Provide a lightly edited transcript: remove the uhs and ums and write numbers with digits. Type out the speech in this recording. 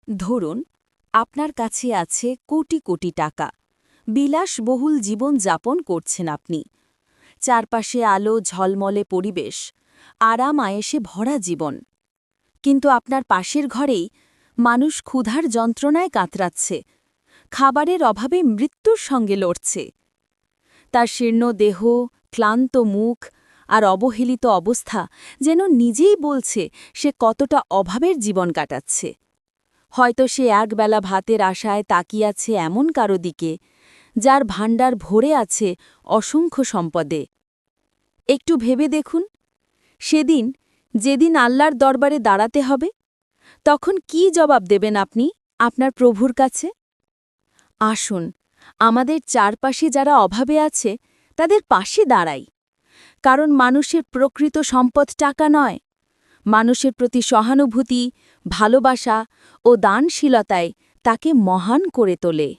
ধরুন আপনার কাছে আছে কোটি কোটি টাকা, বিলাসবহুল জীবন যাপন করছেন আপনি। চারপাশে আলো ঝলমলে পরিবেশ, আরাম আয়েসে ভরা জীবন। কিন্তু আপনার পাশের ঘরেই মানুষ ক্ষুধার যন্ত্রণায় কাতরাচ্ছে, খাবারের অভাবে মৃত্যুর সঙ্গে লড়ছে। তার শীর্ণ দেহ, ক্লান্ত মুখ আর অবহেলিত অবস্থা যেন নিজেই বলছে সে কতটা অভাবের জীবন কাটাচ্ছে। হয়তো সে একবেলা ভাতের আশায় তাকিয়ে আছে এমন কারো দিকে, যার ভাণ্ডার ভরে আছে অসংখ্য সম্পদে। একটু ভেবে দেখুন, সেদিন যেদিন আল্লাহর দরবারে দাঁড়াতে হবে, তখন কি জবাব দেবেন আপনি আপনার প্রভুর কাছে? আসুন, আমাদের চারপাশে যারা অভাবে আছে তাদের পাশে দাঁড়াই। কারণ মানুষের প্রকৃত সম্পদ টাকা নয়, মানুষের প্রতি সহানুভূতি, ভালোবাসা ও দানশীলতায় তাকে মহান করে তোলে।